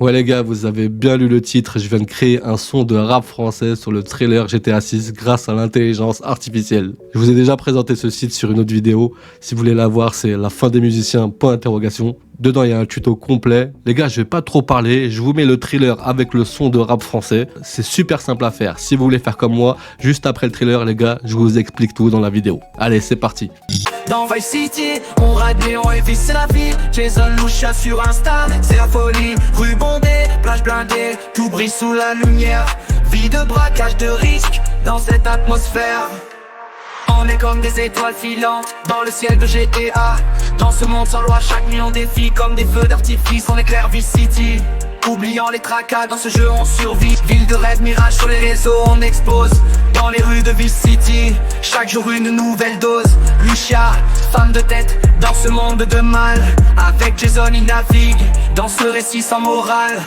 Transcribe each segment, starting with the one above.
Ouais les gars, vous avez bien lu le titre, je viens de créer un son de rap français sur le trailer GTA 6 grâce à l'intelligence artificielle. Je vous ai déjà présenté ce site sur une autre vidéo, si vous voulez la voir c'est la fin des musiciens, point d'interrogation. Dedans il y a un tuto complet. Les gars, je vais pas trop parler, je vous mets le trailer avec le son de rap français. C'est super simple à faire, si vous voulez faire comme moi, juste après le trailer les gars, je vous explique tout dans la vidéo. Allez, c'est parti. Dans Vice City, on ride mais on évite c'est la vie. Jason Lucia sur Insta, c'est la folie. Rue bondée, plage blindée, tout brille sous la lumière. Vie de braquage, de risque, dans cette atmosphère. On est comme des étoiles filantes, dans le ciel de GTA. Dans ce monde sans loi, chaque nuit on défie. Comme des feux d'artifice, on éclaire Vice City. Oubliant les tracas, dans ce jeu on survit. Ville de rêve, mirage sur les réseaux, on explose. Dans les rues de Vice City, chaque jour une nouvelle dose. Lucia, femme de tête, dans ce monde de mal. Avec Jason il navigue, dans ce récit sans morale.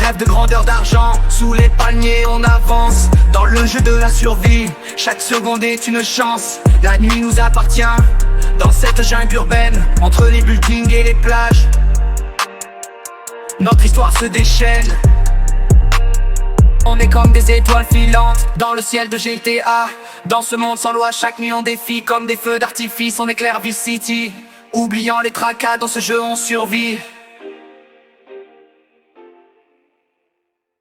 Rêve de grandeur d'argent, sous les palmiers on avance. Dans le jeu de la survie, chaque seconde est une chance. La nuit nous appartient, dans cette jungle urbaine. Entre les buildings et les plages, notre histoire se déchaîne. On est comme des étoiles filantes, dans le ciel de GTA. Dans ce monde sans loi, chaque nuit on défie. Comme des feux d'artifice, on éclaire Vice City. Oubliant les tracas, dans ce jeu on survit.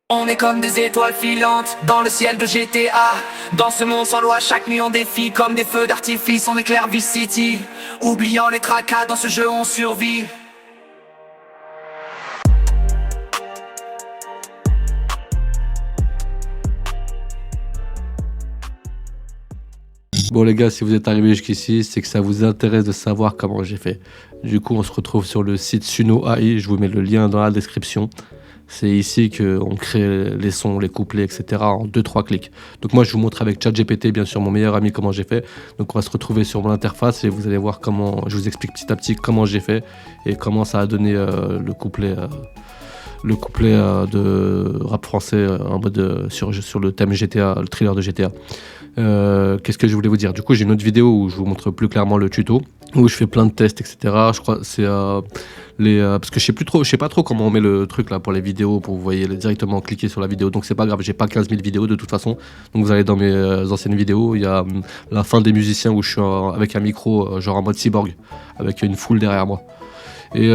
On est comme des étoiles filantes, dans le ciel de GTA. Dans ce monde sans loi, chaque nuit on défie. Comme des feux d'artifice, on éclaire Vice City. Oubliant les tracas, dans ce jeu on survit. Bon les gars, si vous êtes arrivés jusqu'ici, c'est que ça vous intéresse de savoir comment j'ai fait. Du coup, on se retrouve sur le site Suno AI, je vous mets le lien dans la description. C'est ici qu'on crée les sons, les couplets, etc. en 2-3 clics. Donc moi, je vous montre avec ChatGPT, bien sûr, mon meilleur ami, comment j'ai fait. Donc on va se retrouver sur mon interface et vous allez voir comment, je vous explique petit à petit comment j'ai fait et comment ça a donné le couplet de rap français en mode sur le thème GTA, le thriller de GTA. Qu'est-ce que je voulais vous dire? Du coup, j'ai une autre vidéo où je vous montre plus clairement le tuto, où je fais plein de tests, etc. Je crois que c'est parce que je sais pas trop comment on met le truc là pour les vidéos, pour vous voyez directement cliquer sur la vidéo. Donc c'est pas grave, j'ai pas 15 000 vidéos de toute façon. Donc vous allez dans mes anciennes vidéos, il y a la fin des musiciens où je suis avec un micro genre en mode cyborg, avec une foule derrière moi. Et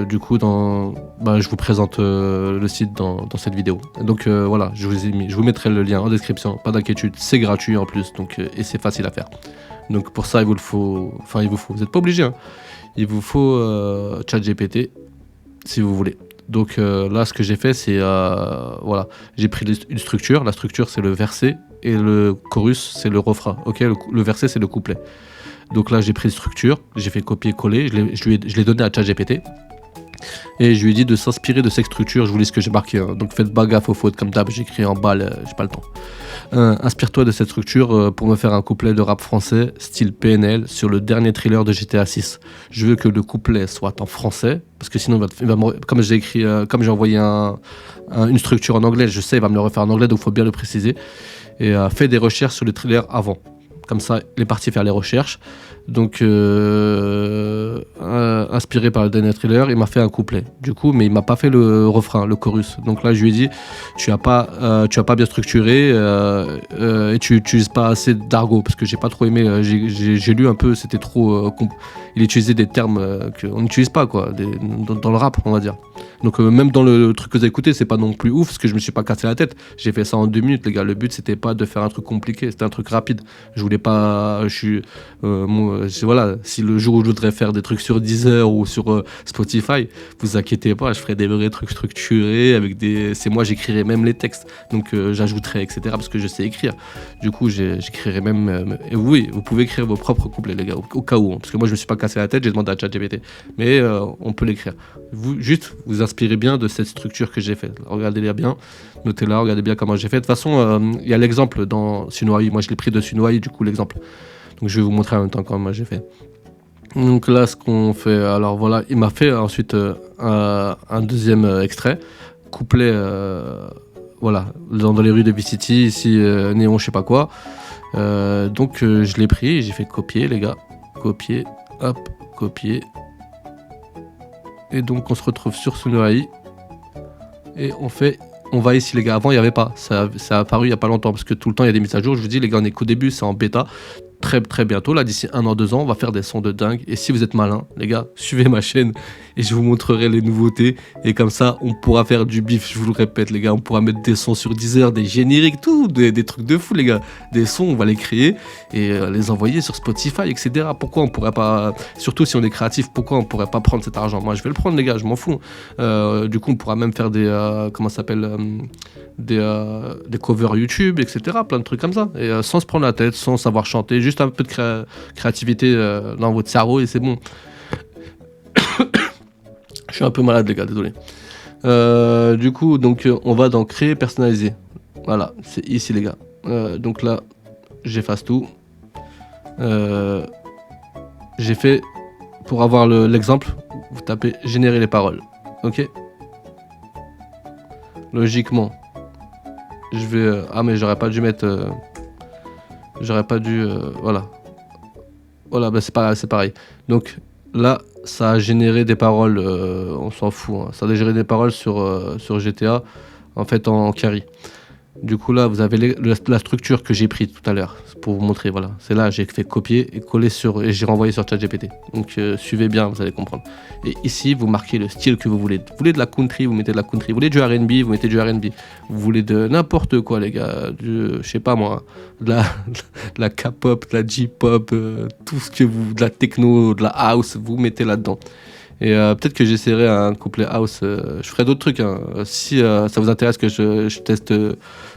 du coup, je vous présente le site dans cette vidéo. Donc voilà, je vous mettrai le lien en description. Pas d'inquiétude, c'est gratuit en plus, donc et c'est facile à faire. Donc pour ça, vous n'êtes pas obligé, hein. Il vous faut ChatGPT si vous voulez. Donc là, ce que j'ai fait, c'est voilà, j'ai pris une structure. La structure, c'est le verset et le chorus, c'est le refrain. Ok, le verset, c'est le couplet. Donc là, j'ai pris une structure, j'ai fait copier-coller, je l'ai donné à ChatGPT. Et je lui ai dit de s'inspirer de cette structure, je vous lis ce que j'ai marqué. Hein. Donc faites pas gaffe aux fautes, comme d'hab, j'ai écrit en bas, j'ai pas le temps. Inspire-toi de cette structure pour me faire un couplet de rap français, style PNL, sur le dernier thriller de GTA 6. Je veux que le couplet soit en français, parce que sinon, comme j'ai envoyé une structure en anglais, je sais, il va me le refaire en anglais, donc il faut bien le préciser. Et fais des recherches sur les thrillers avant. Comme ça, il est parti faire les recherches. Donc, inspiré par le dernier thriller, il m'a fait un couplet. Du coup, mais il m'a pas fait le refrain, le chorus. Donc là, je lui ai dit, tu as pas bien structuré et tu utilises pas assez d'argot parce que j'ai pas trop aimé. J'ai lu un peu, c'était trop. Il utilisait des termes qu'on n'utilise pas quoi, dans le rap, on va dire. Donc même dans le truc que vous avez écouté, c'est pas non plus ouf parce que je me suis pas cassé la tête. J'ai fait ça en 2 minutes, les gars. Le but c'était pas de faire un truc compliqué, c'était un truc rapide. Je voulais pas, voilà. Si le jour où je voudrais faire des trucs sur Deezer ou sur Spotify, vous inquiétez pas, je ferai des vrais trucs structurés avec c'est moi, j'écrirai même les textes. Donc j'ajouterai etc parce que je sais écrire. Du coup j'écrirai même. Et oui, vous pouvez écrire vos propres couplets, les gars, au cas où. Hein, parce que moi je me suis pas cassé la tête, j'ai demandé à ChatGPT. Mais on peut l'écrire. Vous inspirez bien de cette structure que j'ai faite. Regardez-la bien, notez-la, regardez bien comment j'ai fait. De toute façon, il y a l'exemple dans Suno AI. Moi, je l'ai pris de Suno AI, du coup, l'exemple. Donc, je vais vous montrer en même temps comment j'ai fait. Donc là, ce qu'on fait, alors voilà, il m'a fait ensuite un deuxième extrait, couplet, voilà, dans les rues de Vice City, ici, Néon, je sais pas quoi. Donc, je l'ai pris, j'ai fait copier, les gars. Copier, hop, copier. Et donc on se retrouve sur Suno AI. Et on va ici les gars. Avant il n'y avait pas, ça a apparu il n'y a pas longtemps parce que tout le temps il y a des mises à jour. Je vous dis les gars, on est qu'au début, c'est en bêta. Très très bientôt, là d'ici 1 an, 2 ans, on va faire des sons de dingue. Et si vous êtes malin, les gars, suivez ma chaîne et je vous montrerai les nouveautés. Et comme ça, on pourra faire du bif, je vous le répète les gars, on pourra mettre des sons sur Deezer, des génériques, tout, des trucs de fou les gars. Des sons, on va les créer et les envoyer sur Spotify, etc. Pourquoi on pourrait pas, surtout si on est créatif, pourquoi on pourrait pas prendre cet argent? Moi je vais le prendre les gars, je m'en fous. Du coup on pourra même faire des, comment ça s'appelle, des covers YouTube, etc. Plein de trucs comme ça. Et sans se prendre la tête, sans savoir chanter, juste un peu de créativité dans votre cerveau et c'est bon. Je suis un peu malade les gars, désolé. Du coup, donc on va dans créer, personnaliser. Voilà, c'est ici les gars. Donc là, j'efface tout. J'ai fait, pour avoir l'exemple, vous tapez générer les paroles. Ok. Logiquement, je vais... ah mais j'aurais pas dû mettre... j'aurais pas dû... voilà. Voilà, bah c'est pareil. Donc là, ça a généré des paroles, on s'en fout. Hein. Ça a généré des paroles sur GTA, en fait en carry. Du coup là, vous avez la structure que j'ai pris tout à l'heure, pour vous montrer, voilà. C'est là, j'ai fait copier et coller et j'ai renvoyé sur ChatGPT. Donc suivez bien, vous allez comprendre. Et ici, vous marquez le style que vous voulez. Vous voulez de la country, vous mettez de la country. Vous voulez du R&B, vous mettez du R&B. Vous voulez de n'importe quoi, les gars. Je sais pas moi, de la K-pop, de la J-pop, tout ce que vous... de la techno, de la house, vous mettez là-dedans. Et peut-être que j'essaierai un couplet house. Je ferai d'autres trucs. Hein. Si ça vous intéresse que je teste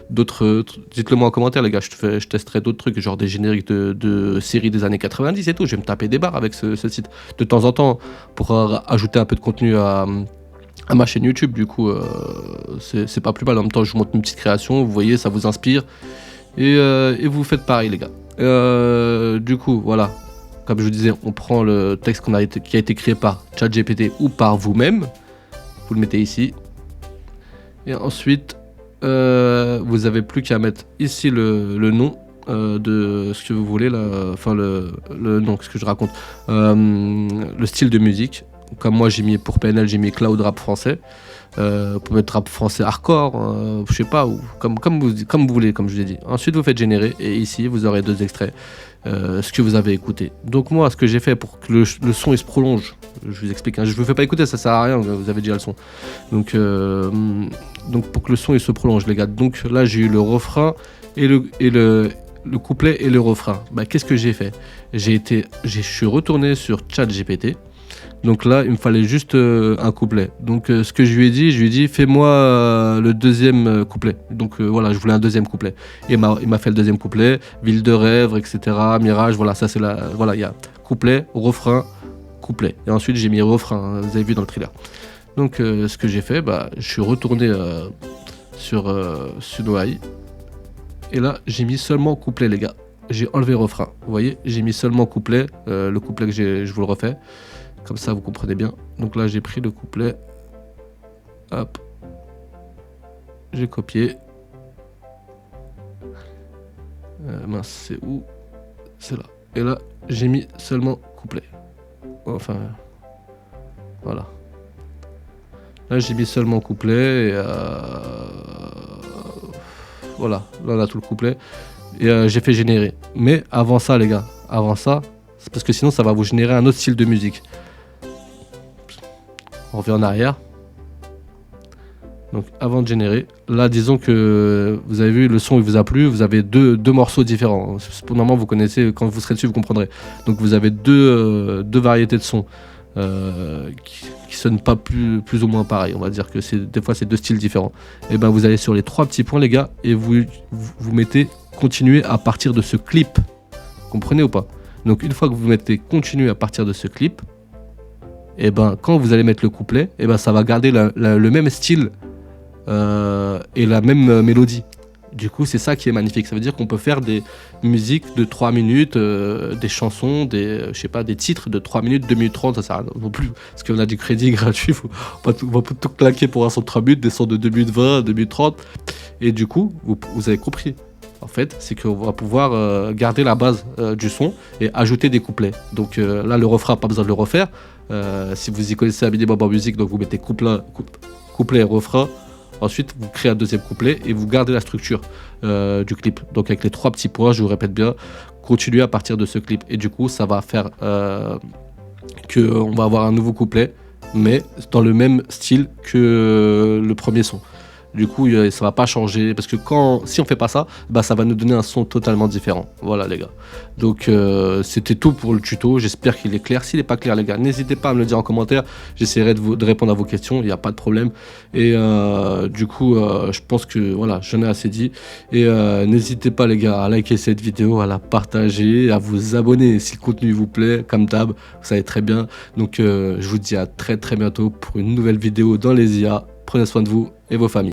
d'autres... dites-le moi en commentaire, les gars. Je testerai d'autres trucs, genre des génériques de séries des années 90 et tout. Je vais me taper des barres avec ce site. De temps en temps, pour ajouter un peu de contenu à ma chaîne YouTube. Du coup, c'est pas plus mal. En même temps, je vous montre une petite création. Vous voyez, ça vous inspire. Et vous faites pareil, les gars. Du coup, voilà. Comme je vous disais, on prend le texte qui a été créé par ChatGPT ou par vous-même. Vous le mettez ici. Et ensuite, vous avez plus qu'à mettre ici le nom de ce que vous voulez. Enfin, le nom, ce que je raconte. Le style de musique. Comme moi, pour PNL, j'ai mis Cloud Rap français. Pour mettre rap français hardcore, je sais pas, ou comme vous voulez, comme je vous ai dit. Ensuite, vous faites générer et ici, vous aurez 2 extraits. Ce que vous avez écouté. Donc moi, ce que j'ai fait pour que le son il se prolonge, je vous explique, hein, je vous fais pas écouter, ça sert à rien, vous avez déjà le son. Donc pour que le son il se prolonge, les gars. Donc là, j'ai eu le refrain et le couplet et le refrain. Bah, qu'est-ce que j'ai fait? Je suis retourné sur ChatGPT. Donc là, il me fallait juste un couplet. Donc ce que je lui ai dit, fais-moi le deuxième couplet. Donc voilà, je voulais un deuxième couplet. Et il m'a fait le deuxième couplet, Ville de rêve, etc., Mirage, voilà, ça c'est voilà, il y a couplet, refrain, couplet. Et ensuite j'ai mis refrain, hein, vous avez vu dans le thriller. Donc ce que j'ai fait, bah, je suis retourné sur Sunoai. Et là, j'ai mis seulement couplet, les gars. J'ai enlevé refrain. Vous voyez, j'ai mis seulement couplet, le couplet que je vous le refais. Comme ça, vous comprenez bien. Donc là, j'ai pris le couplet. Hop. J'ai copié. Mince, c'est où? C'est là. Et là, j'ai mis seulement couplet. Enfin, voilà. Là, j'ai mis seulement couplet. Et voilà. Là, on a tout le couplet. Et j'ai fait générer. Mais avant ça, les gars, c'est parce que sinon, ça va vous générer un autre style de musique. On revient en arrière. Donc avant de générer, là disons que vous avez vu le son il vous a plu, vous avez deux morceaux différents. Normalement vous connaissez, quand vous serez dessus vous comprendrez. Donc vous avez deux variétés de sons qui sonnent pas plus ou moins pareil. On va dire que des fois c'est 2 styles différents. Et ben vous allez sur les 3 petits points les gars et vous mettez continuer à partir de ce clip. Comprenez ou pas? Donc une fois que vous mettez continuer à partir de ce clip, et ben quand vous allez mettre le couplet, et ben ça va garder le même style et la même mélodie. Du coup c'est ça qui est magnifique. Ça veut dire qu'on peut faire des musiques de 3 minutes, des chansons, des titres de 3 minutes, 2 minutes 30, ça sert à rien non plus. Parce qu'on a du crédit gratuit, on va pas tout claquer pour un son de 3 minutes, des sons de 2 minutes 20, 2 minutes 30. Et du coup, vous avez compris. En fait, c'est qu'on va pouvoir garder la base du son et ajouter des couplets. Donc là, le refrain, pas besoin de le refaire. Si vous y connaissez Abidi Baba Musique, donc vous mettez couplet, refrain, Ensuite, vous créez un deuxième couplet et vous gardez la structure du clip. Donc avec les 3 petits points, je vous répète bien, continuez à partir de ce clip. Et du coup, ça va faire qu'on va avoir un nouveau couplet, mais dans le même style que le premier son. Du coup, ça va pas changer parce que si on fait pas ça, bah ça va nous donner un son totalement différent. Voilà les gars. Donc c'était tout pour le tuto. J'espère qu'il est clair. S'il n'est pas clair les gars, n'hésitez pas à me le dire en commentaire. J'essaierai de répondre à vos questions. Il n'y a pas de problème. Et du coup, je pense que voilà, j'en ai assez dit. Et n'hésitez pas les gars à liker cette vidéo, à la partager, à vous abonner si le contenu vous plaît. Comme d'hab, vous savez très bien. Donc je vous dis à très très bientôt pour une nouvelle vidéo dans les IA. Prenez soin de vous et vos familles.